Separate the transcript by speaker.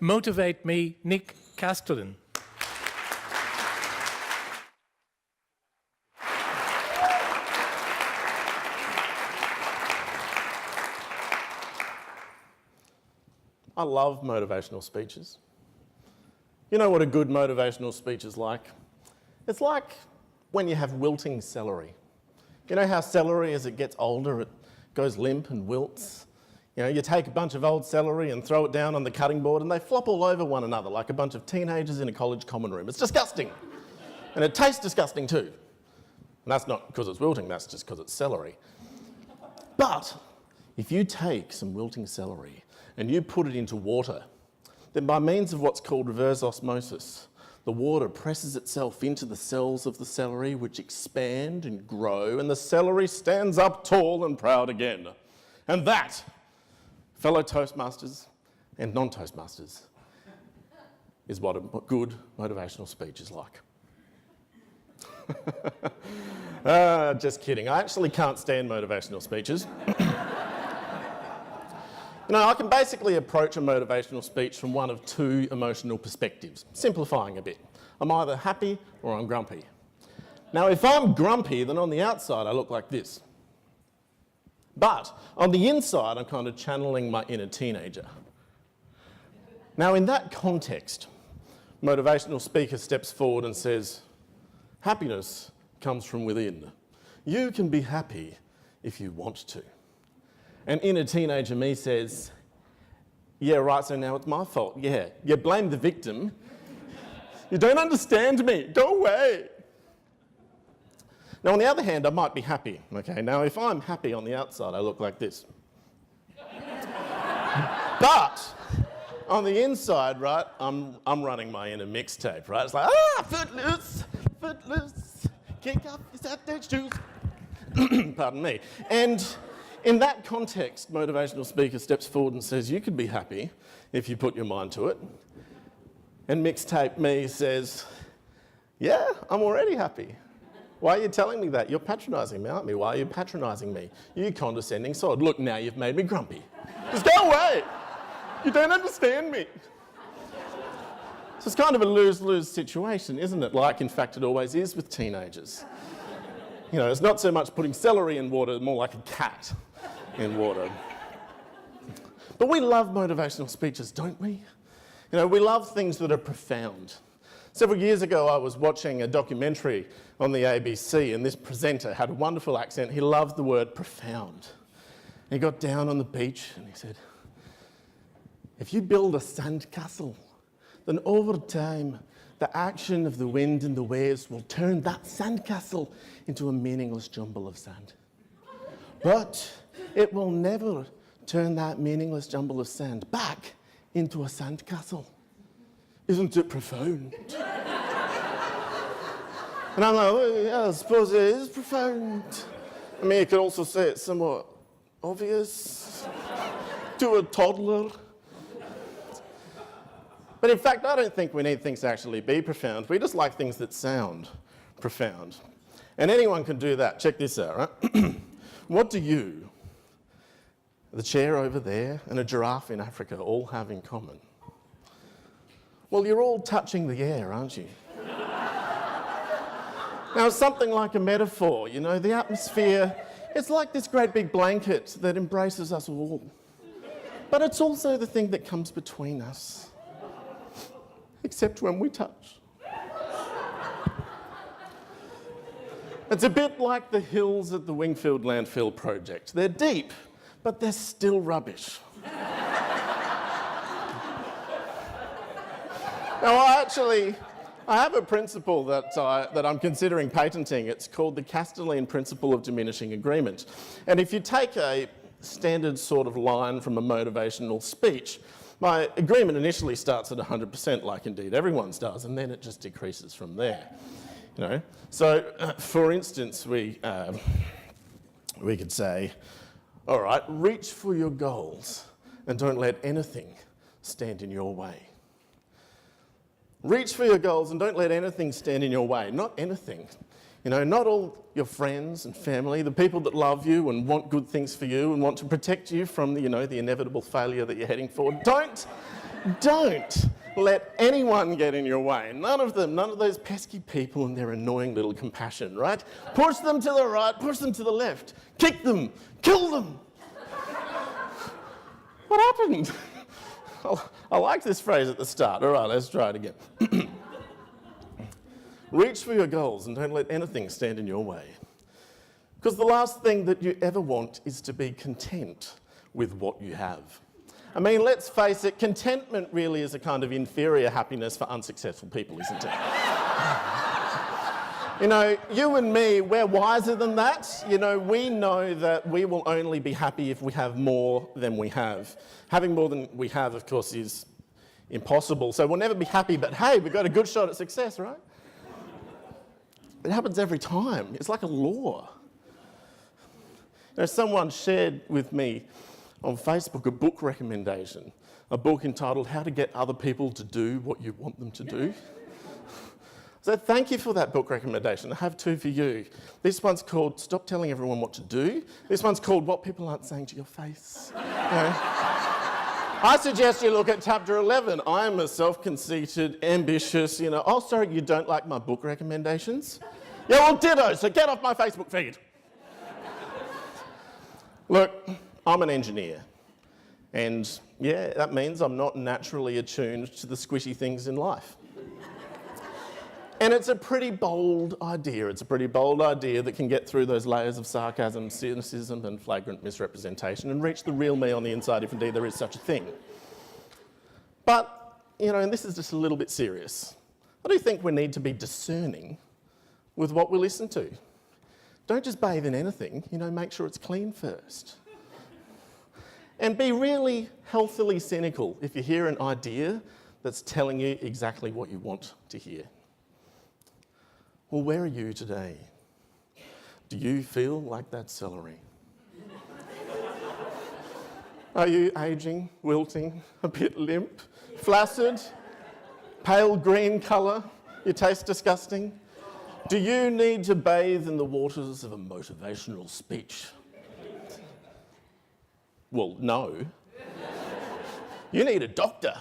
Speaker 1: Motivate Me, Nick Castellan.
Speaker 2: I love motivational speeches. You know what a good motivational speech is like? It's like when you have wilting celery. You know how celery, as it gets older, it goes limp and wilts? You know, you take a bunch of old celery and throw it down on the cutting board and they flop all over one another like a bunch of teenagers in a college common room. It's disgusting. And it tastes disgusting too. And that's not because it's wilting, that's just because it's celery. But if you take some wilting celery and you put it into water, then by means of what's called reverse osmosis, the water presses itself into the cells of the celery, which expand and grow, and the celery stands up tall and proud again. And that, fellow Toastmasters and non-Toastmasters, is what a good motivational speech is like. Just kidding. I actually can't stand motivational speeches. You know, I can basically approach a motivational speech from one of two emotional perspectives, simplifying a bit. I'm either happy or I'm grumpy. Now, if I'm grumpy, then on the outside I look like this. But on the inside, I'm kind of channeling my inner teenager. Now, in that context, motivational speaker steps forward and says, happiness comes from within. You can be happy if you want to. And inner teenager me says, yeah, right, so now it's my fault. Yeah, you blame the victim. You don't understand me. Go away. Now, on the other hand, I might be happy. Okay, now if I'm happy on the outside, I look like this. But on the inside, right, I'm running my inner mixtape, right? It's like, footloose, footloose, kick off your Saturday shoes. Pardon me. And in that context, motivational speaker steps forward and says, you could be happy if you put your mind to it. And mixtape me says, yeah, I'm already happy. Why are you telling me that? You're patronising me, aren't you? Why are you patronising me? You condescending sod. Look, now you've made me grumpy. Just go away. You don't understand me. So it's kind of a lose-lose situation, isn't it? Like, in fact, it always is with teenagers. You know, it's not so much putting celery in water, more like a cat in water. But we love motivational speeches, don't we? You know, we love things that are profound. Several years ago, I was watching a documentary on the ABC, and this presenter had a wonderful accent. He loved the word profound. And he got down on the beach and he said, if you build a sandcastle, then over time, the action of the wind and the waves will turn that sandcastle into a meaningless jumble of sand. But it will never turn that meaningless jumble of sand back into a sandcastle. Isn't it profound? And I'm like, well, yeah, I suppose it is profound. I mean, you could also say it's somewhat obvious to a toddler. But in fact, I don't think we need things to actually be profound. We just like things that sound profound. And anyone can do that. Check this out, right? What do you, the chair over there, and a giraffe in Africa all have in common? Well, you're all touching the air, aren't you? Now, it's something like a metaphor, you know, the atmosphere, it's like this great big blanket that embraces us all. But it's also the thing that comes between us. Except when we touch. It's a bit like the hills at the Wingfield Landfill project. They're deep, but they're still rubbish. Now, I have a principle that I'm considering patenting. It's called the Castellan Principle of Diminishing Agreement. And if you take a standard sort of line from a motivational speech, my agreement initially starts at 100%, like indeed everyone's does, and then it just decreases from there. You know? So, for instance, we could say, all right, reach for your goals and don't let anything stand in your way. Reach for your goals and don't let anything stand in your way. Not anything. You know, not all your friends and family, the people that love you and want good things for you and want to protect you from the, you know, the inevitable failure that you're heading for. Don't Don't let anyone get in your way. None of them, none of those pesky people and their annoying little compassion, right? Push them to the right, push them to the left, kick them, kill them. What happened? I like this phrase at the start. All right, let's try it again. Reach for your goals and don't let anything stand in your way. Because the last thing that you ever want is to be content with what you have. I mean, let's face it, contentment really is a kind of inferior happiness for unsuccessful people, isn't it? You know, you and me, we're wiser than that. You know, we know that we will only be happy if we have more than we have. Having more than we have, of course, is impossible. So we'll never be happy, but hey, we've got a good shot at success, right? It happens every time. It's like a law. You know, someone shared with me on Facebook a book recommendation, a book entitled How to Get Other People to Do What You Want Them to Do. So thank you for that book recommendation. I have two for you. This one's called Stop Telling Everyone What to Do. This one's called What People Aren't Saying to Your Face. You know, I suggest you look at chapter 11. I am a self-conceited, ambitious, oh, sorry, you don't like my book recommendations? Yeah, well, ditto, so get off my Facebook feed. Look, I'm an engineer. And yeah, that means I'm not naturally attuned to the squishy things in life. And it's a pretty bold idea. It's a pretty bold idea that can get through those layers of sarcasm, cynicism, and flagrant misrepresentation and reach the real me on the inside, if indeed there is such a thing. But, and this is just a little bit serious, I do think we need to be discerning with what we listen to. Don't just bathe in anything, make sure it's clean first. And be really healthily cynical if you hear an idea that's telling you exactly what you want to hear. Well, where are you today? Do you feel like that celery? Are you ageing, wilting, a bit limp, flaccid, pale green colour? You taste disgusting? Do you need to bathe in the waters of a motivational speech? Well, no. You need a doctor.